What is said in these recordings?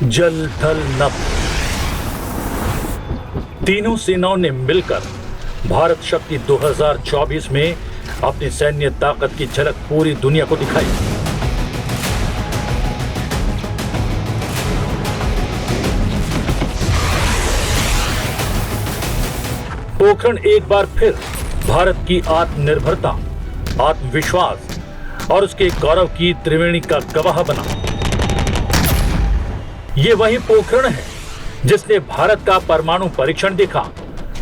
जल थल नभ तीनों सेनाओं ने मिलकर भारत शक्ति 2024 में अपनी सैन्य ताकत की झलक पूरी दुनिया को दिखाई। पोखरण एक बार फिर भारत की आत्मनिर्भरता, आत्मविश्वास और उसके गौरव की त्रिवेणी का गवाह बना। ये वही पोखरण है जिसने भारत का परमाणु परीक्षण देखा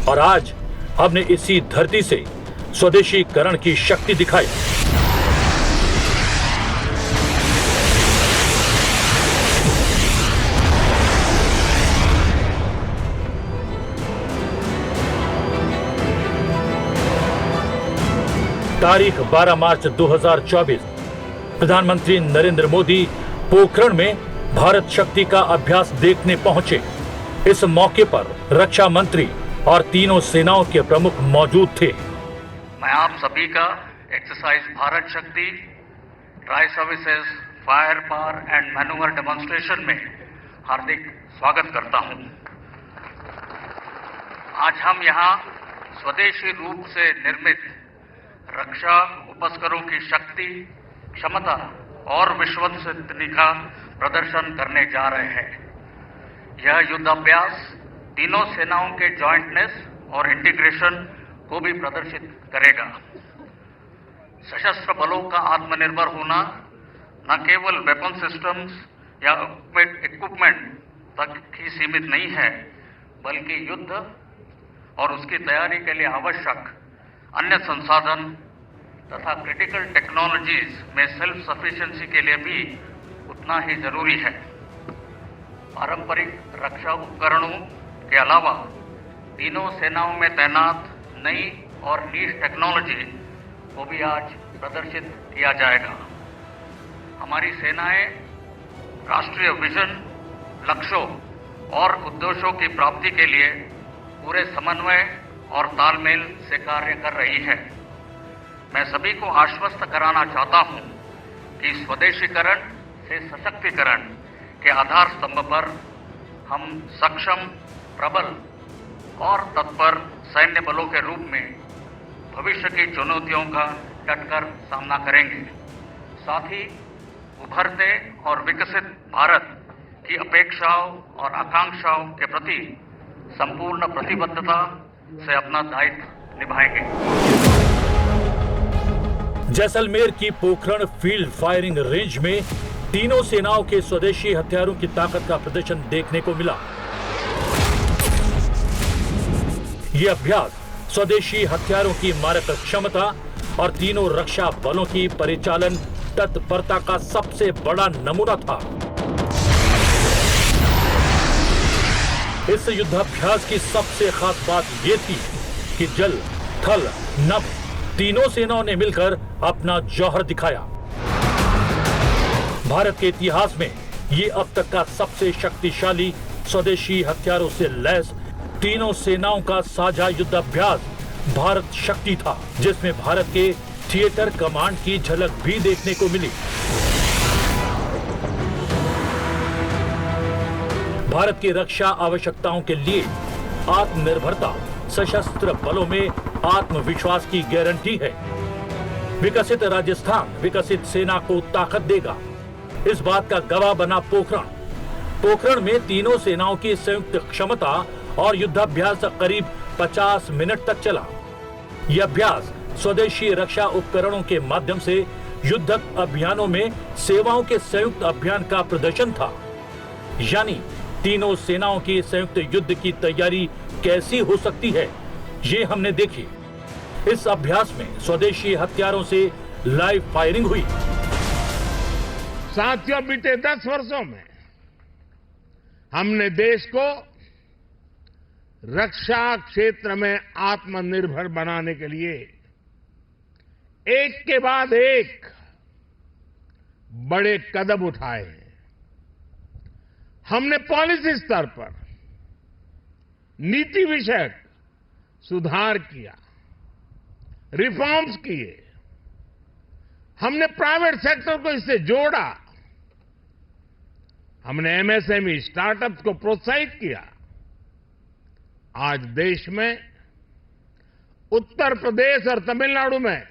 और आज हमने इसी धरती से स्वदेशीकरण की शक्ति दिखाई। तारीख 12 मार्च 2024। प्रधानमंत्री नरेंद्र मोदी पोखरण में भारत शक्ति का अभ्यास देखने पहुंचे। इस मौके पर रक्षा मंत्री और तीनों सेनाओं के प्रमुख मौजूद थे। मैं आप सभी का एक्सरसाइज भारत शक्ति tri services fire power and manoeuvre demonstration में हार्दिक स्वागत करता हूं। आज हम यहां स्वदेशी रूप से निर्मित रक्षा उपकरणों की शक्ति, क्षमता और विश्वसनीयता का प्रदर्शन करने जा रहे हैं। यह युद्धाभ्यास तीनों सेनाओं के जॉइंटनेस और इंटीग्रेशन को भी प्रदर्शित करेगा। सशस्त्र बलों का आत्मनिर्भर होना न केवल वेपन सिस्टम्स या इक्विपमेंट तक ही सीमित नहीं है, बल्कि युद्ध और उसकी तैयारी के लिए आवश्यक अन्य संसाधन तथा क्रिटिकल टेक्नोलॉजीज में सेल्फ सफिशिएंसी के लिए भी उतना ही जरूरी है। पारंपरिक रक्षा उपकरणों के अलावा तीनों सेनाओं में तैनात नई और नीश टेक्नोलॉजी को भी आज प्रदर्शित किया जाएगा। हमारी सेनाएं राष्ट्रीय विजन, लक्ष्यों और उद्देश्यों की प्राप्ति के लिए पूरे समन्वय और तालमेल से कार्य कर रही है। मैं सभी को आश्वस्त कराना चाहता हूं कि स्वदेशीकरण से सशक्तिकरण के आधार स्तंभ पर हम सक्षम, प्रबल और तत्पर सैन्य बलों के रूप में भविष्य की चुनौतियों का डटकर सामना करेंगे। साथ ही उभरते और विकसित भारत की अपेक्षाओं और आकांक्षाओं के प्रति संपूर्ण प्रतिबद्धता से अपना दायित्व निभाएंगे। जैसलमेर की पोखरण फील्ड फायरिंग रेंज में तीनों सेनाओं के स्वदेशी हथियारों की ताकत का प्रदर्शन देखने को मिला। यह अभ्यास स्वदेशी हथियारों की मारक क्षमता और तीनों रक्षा बलों की परिचालन तत्परता का सबसे बड़ा नमूना था। इस युद्धाभ्यास की सबसे खास बात यह थी कि जल, थल, नभ तीनों सेनाओं ने मिलकर अपना जौहर दिखाया। भारत के इतिहास में ये अब तक का सबसे शक्तिशाली स्वदेशी हथियारों से लैस तीनों सेनाओं का साझा युद्धाभ्यास भारत शक्ति था, जिसमें भारत के थिएटर कमांड की झलक भी देखने को मिली। भारत की रक्षा आवश्यकताओं के लिए आत्मनिर्भरता सशस्त्र बलों में आत्मविश्वास की गारंटी है। विकसित राजस्थान विकसित सेना को ताकत देगा, इस बात का गवाह बना पोखरण। पोखरण में तीनों सेनाओं की संयुक्त क्षमता और युद्धाभ्यास करीब 50 मिनट तक चला। यह अभ्यास स्वदेशी रक्षा उपकरणों के माध्यम से युद्धक अभियानों में सेवाओं के संयुक्त अभियान का प्रदर्शन था। यानी तीनों सेनाओं की संयुक्त युद्ध की तैयारी कैसी हो सकती है, ये हमने देखी। इस अभ्यास में स्वदेशी हथियारों से लाइव फायरिंग हुई। साथियों, बीते 10 वर्षों में हमने देश को रक्षा क्षेत्र में आत्मनिर्भर बनाने के लिए एक के बाद एक बड़े कदम उठाए हैं। हमने पॉलिसी स्तर पर नीति विषयक सुधार किया, रिफॉर्म्स किए। हमने प्राइवेट सेक्टर को इससे जोड़ा। हमने एमएसएमई स्टार्टअप्स को प्रोत्साहित किया। आज देश में उत्तर प्रदेश और तमिलनाडु में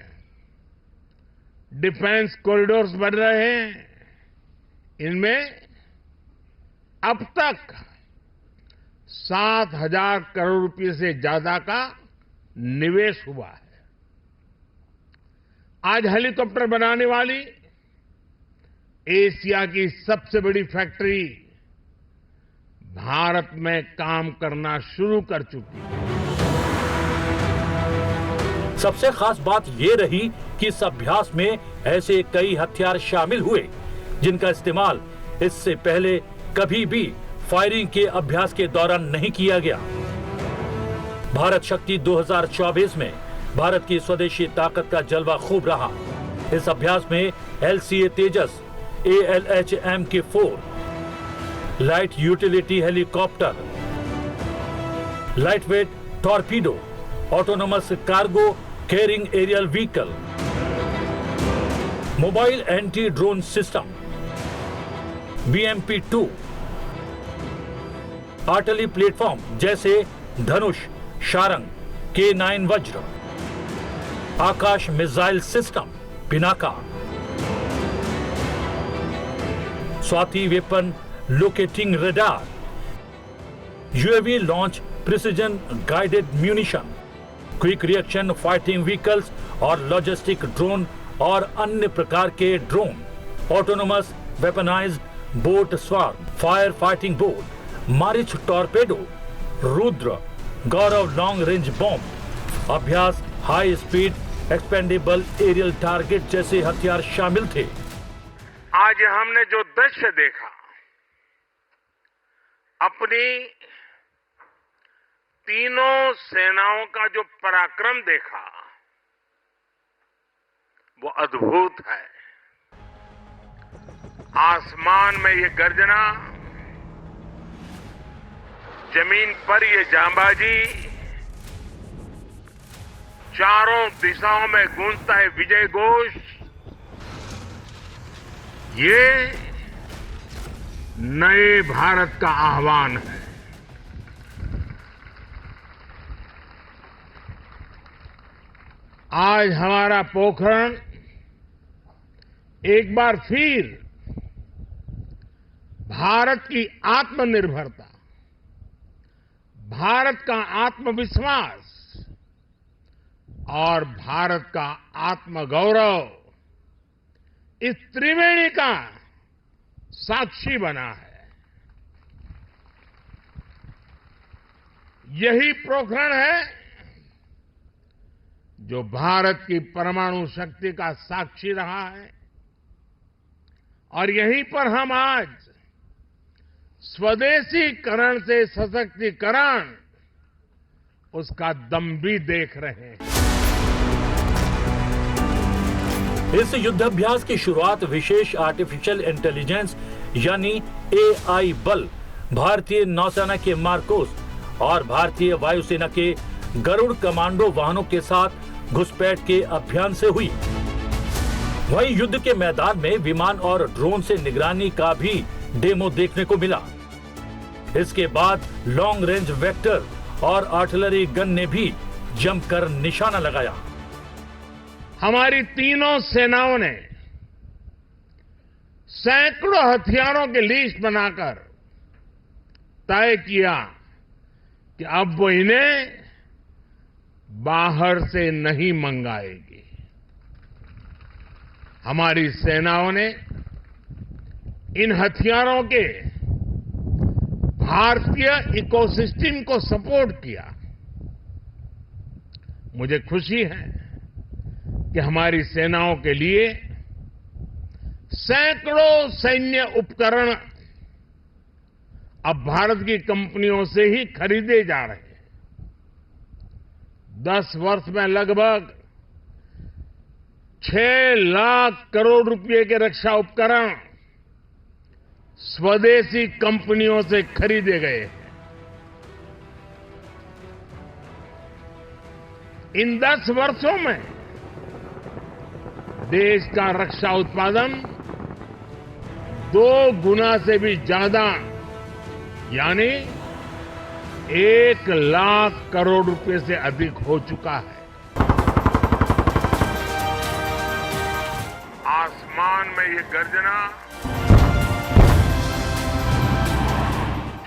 डिफेंस कॉरिडोर्स बन रहे हैं। इनमें अब तक 7,000 करोड़ रुपए से ज्यादा का निवेश हुआ है। आज हेलीकॉप्टर बनाने वाली एशिया की सबसे बड़ी फैक्ट्री भारत में काम करना शुरू कर चुकी है। सबसे खास बात यह रही कि इस अभ्यास में ऐसे कई हथियार शामिल हुए जिनका इस्तेमाल इससे पहले कभी भी फायरिंग के अभ्यास के दौरान नहीं किया गया। भारत शक्ति 2024 में भारत की स्वदेशी ताकत का जलवा खूब रहा। इस अभ्यास में LCA Tejas, ALH MK4, light utility helicopter, light weight torpedo, autonomous cargo carrying aerial vehicle, mobile anti drone system, BMP-2, artillery platform जैसे Dhanush, Sharang, K9 Vajra, Akash missile system, Pinaka, Swathi weapon locating radar, UAV launch precision guided munition, quick reaction fighting vehicles और logistic drone और अन्य प्रकार के drone, autonomous weaponized boat swarm, fire fighting boat, Marich torpedo, Rudra, Gaurav long range bomb, अभ्यास high speed expendable aerial target जैसे हथियार शामिल थे। आज हमने जो दृश्य देखा, अपनी तीनों सेनाओं का जो पराक्रम देखा, वो अद्भुत है। आसमान में ये गर्जना, जमीन पर ये जांबाजी, चारों दिशाओं में गूंजता है विजय घोष। ये नए भारत का आह्वान है। आज हमारा पोखरण एक बार फिर भारत की आत्मनिर्भरता, भारत का आत्मविश्वास और भारत का आत्मगौरव, इस त्रिवेणी का साक्षी बना है। यही पोखरण है जो भारत की परमाणु शक्ति का साक्षी रहा है, और यहीं पर हम आज स्वदेशीकरण से सशक्तिकरण, उसका दम भी देख रहे हैं। इस युद्धाभ्यास की शुरुआत विशेष आर्टिफिशियल इंटेलिजेंस यानी AI बल, भारतीय नौसेना के मार्कोस और भारतीय वायुसेना के गरुड़ कमांडो वाहनों के साथ घुसपैठ के अभियान से हुई। वहीं युद्ध के मैदान में विमान और ड्रोन से निगरानी का भी डेमो देखने को मिला। इसके बाद लॉन्ग रेंज वेक्टर और आर्टिलरी गन ने भी जमकर निशाना लगाया। हमारी तीनों सेनाओं ने सैकड़ों हथियारों की लिस्ट बनाकर तय किया कि अब वो इन्हें बाहर से नहीं मंगाएगी। हमारी सेनाओं ने इन हथियारों के भारतीय इकोसिस्टम को सपोर्ट किया। मुझे खुशी है कि हमारी सेनाओं के लिए सैकड़ों सैन्य उपकरण अब भारत की कंपनियों से ही खरीदे जा रहे हैं। 10 वर्ष में लगभग 6 लाख करोड़ रुपए के रक्षा उपकरण स्वदेशी कंपनियों से खरीदे गए हैं। इन 10 वर्षों में देश का रक्षा उत्पादन 2 गुना से भी ज्यादा यानी 1 लाख करोड़ रुपए से अधिक हो चुका है। आसमान में ये गर्जना,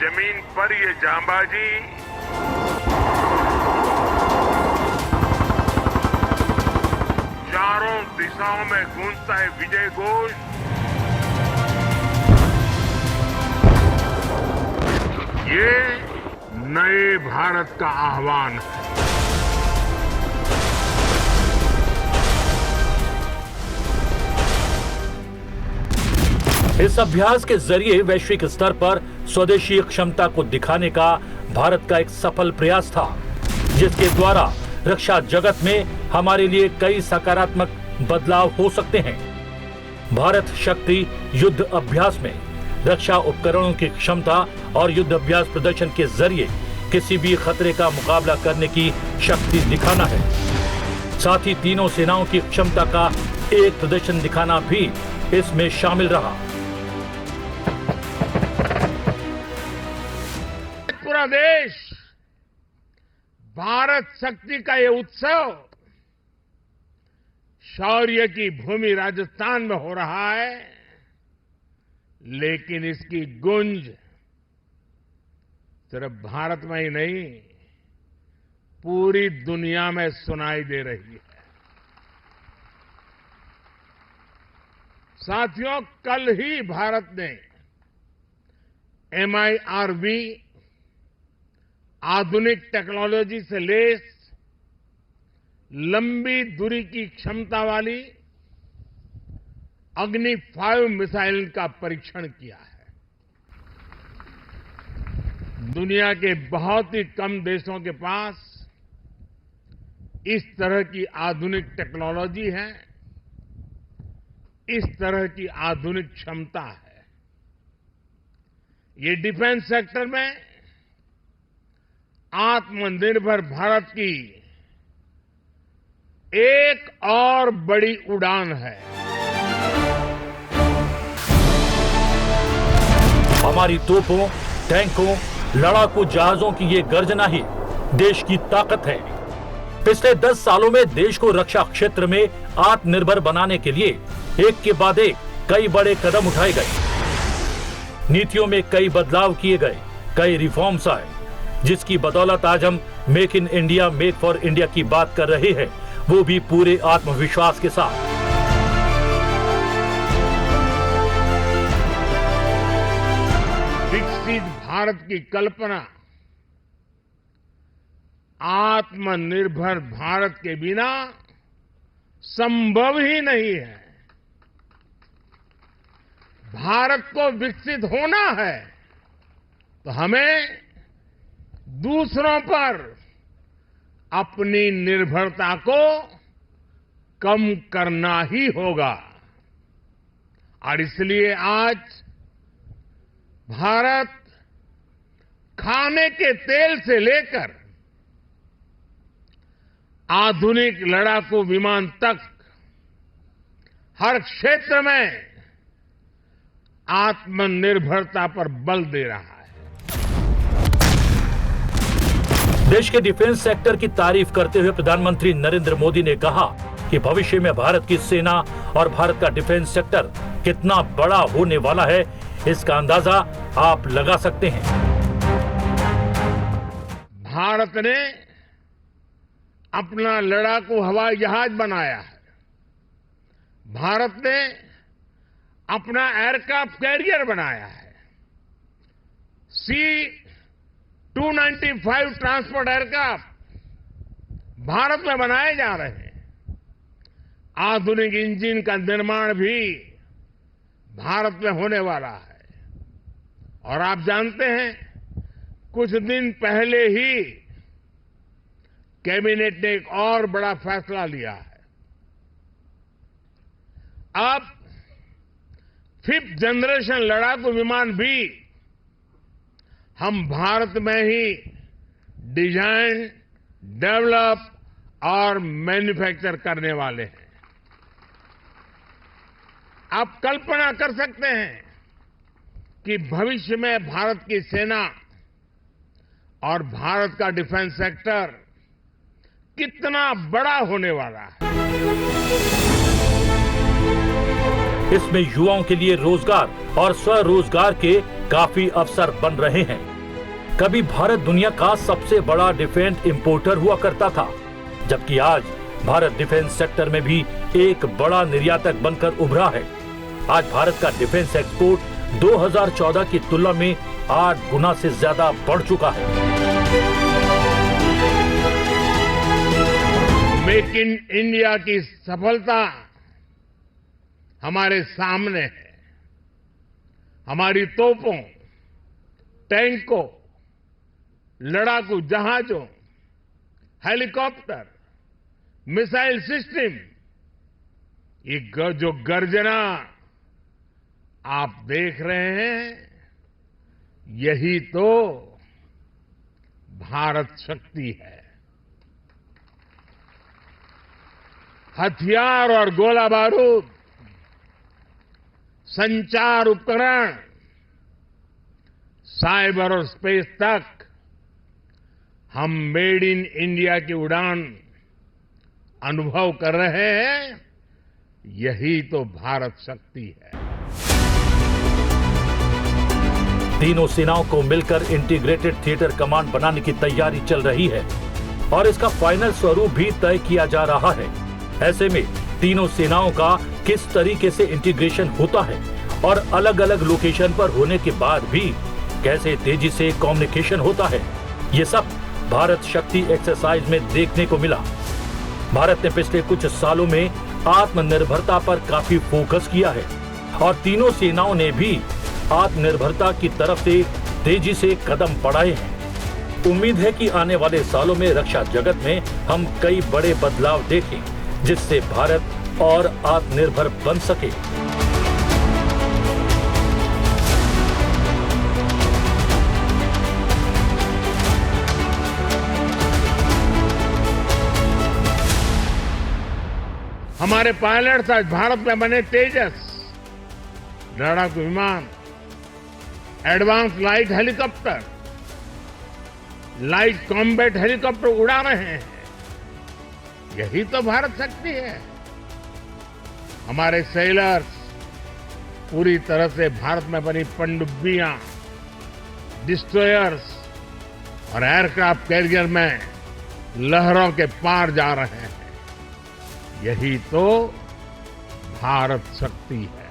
जमीन पर ये जांबाजी, चारों दिशाओं में गूंजता है विजय घोष। ये नए भारत का आह्वान है। इस अभ्यास के जरिए वैश्विक स्तर पर स्वदेशी क्षमता को दिखाने का भारत का एक सफल प्रयास था, जिसके द्वारा रक्षा जगत में हमारे लिए कई सकारात्मक बदलाव हो सकते हैं। भारत शक्ति युद्ध अभ्यास में रक्षा उपकरणों की क्षमता और युद्ध अभ्यास प्रदर्शन के जरिए किसी भी खतरे का मुकाबला करने की शक्ति दिखाना है। साथ ही तीनों सेनाओं की क्षमता का एक प्रदर्शन दिखाना भी इसमें शामिल रहा। पूरा देश भारत शक्ति का ये उत्सव शौर्य की भूमि राजस्थान में हो रहा है, लेकिन इसकी गूंज सिर्फ भारत में ही नहीं, पूरी दुनिया में सुनाई दे रही है। साथियों, कल ही भारत ने MIRV आधुनिक टेक्नोलॉजी से लैस लंबी दूरी की क्षमता वाली अग्नि 5 मिसाइल का परीक्षण किया है। दुनिया के बहुत ही कम देशों के पास इस तरह की आधुनिक टेक्नोलॉजी है, इस तरह की आधुनिक क्षमता है। ये डिफेंस सेक्टर में आत्मनिर्भर भारत की एक और बड़ी उड़ान है। हमारी तोपों, टैंकों, लड़ाकू जहाजों की ये गर्जना ही देश की ताकत है। पिछले 10 सालों में देश को रक्षा क्षेत्र में आत्मनिर्भर बनाने के लिए एक के बाद एक कई बड़े कदम उठाए गए। नीतियों में कई बदलाव किए गए, कई रिफॉर्म्स आए, जिसकी बदौलत आज हम make in India, make for India की बात कर रहे हैं, वो भी पूरे आत्मविश्वास के साथ। विकसित भारत की कल्पना आत्मनिर्भर भारत के बिना संभव ही नहीं है। भारत को विकसित होना है तो हमें दूसरों पर अपनी निर्भरता को कम करना ही होगा। और इसलिए आज भारत खाने के तेल से लेकर आधुनिक लड़ाकू विमान तक हर क्षेत्र में आत्मनिर्भरता पर बल दे रहा है। देश के डिफेंस सेक्टर की तारीफ करते हुए प्रधानमंत्री नरेंद्र मोदी ने कहा कि भविष्य में भारत की सेना और भारत का डिफेंस सेक्टर कितना बड़ा होने वाला है, इसका अंदाजा आप लगा सकते हैं। भारत ने अपना लड़ाकू हवाई जहाज बनाया है। भारत ने अपना एयरक्राफ्ट कैरियर बनाया है। C-295 ट्रांसपोर्ट एयरक्राफ्ट भारत में बनाए जा रहे हैं। आधुनिक इंजन का निर्माण भी भारत में होने वाला है। और आप जानते हैं, कुछ दिन पहले ही कैबिनेट ने एक और बड़ा फैसला लिया है। अब 5th जनरेशन लड़ाकू विमान भी हम भारत में ही डिजाइन, डेवलप और मैन्युफैक्चर करने वाले हैं। आप कल्पना कर सकते हैं कि भविष्य में भारत की सेना और भारत का डिफेंस सेक्टर कितना बड़ा होने वाला है। इसमें युवाओं के लिए रोजगार और स्वरोजगार के काफी अवसर बन रहे हैं। कभी भारत दुनिया का सबसे बड़ा डिफेंस इंपोर्टर हुआ करता था, जबकि आज भारत डिफेंस सेक्टर में भी एक बड़ा निर्यातक बनकर उभरा है। आज भारत का डिफेंस एक्सपोर्ट 2014 की तुलना में 8 गुना से ज्यादा बढ़ चुका है। मेक इन इंडिया की सफलता हमारे सामने है। हमारी तोपों, टैंकों, लड़ाकू जहाजों, हेलीकॉप्टर, मिसाइल सिस्टम, ये जो गर्जना आप देख रहे हैं, यही तो भारत शक्ति है। हथियार और गोला बारूद, संचार उपकरण, साइबर और स्पेस तक हम मेड इन इंडिया की उड़ान अनुभव कर रहे हैं। यही तो भारत शक्ति है। तीनों सेनाओं को मिलकर इंटीग्रेटेड थिएटर कमांड बनाने की तैयारी चल रही है और इसका फाइनल स्वरूप भी तय किया जा रहा है। ऐसे में तीनों सेनाओं का किस तरीके से इंटीग्रेशन होता है और अलग अलग लोकेशन पर होने के बाद भी कैसे तेजी से कम्युनिकेशन होता है, ये सब भारत शक्ति एक्सरसाइज में देखने को मिला। भारत ने पिछले कुछ सालों में आत्मनिर्भरता पर काफी फोकस किया है और तीनों सेनाओं ने भी आत्मनिर्भरता की तरफ से तेजी से कदम बढ़ाए हैं। उम्मीद है कि आने वाले सालों में रक्षा जगत में हम कई बड़े बदलाव देखें, जिससे भारत और आत्मनिर्भर बन सके। हमारे पायलट्स आज भारत में बने तेजस लड़ाकू विमान, advance light helicopter, light combat helicopter उड़ा रहे हैं। यही तो भारत शक्ति है। हमारे सेलर्स पूरी तरह से भारत में बनी पनडुब्बियां, डिस्ट्रॉयर्स और एयरक्राफ्ट कैरियर में लहरों के पार जा रहे हैं। यही तो भारत शक्ति है।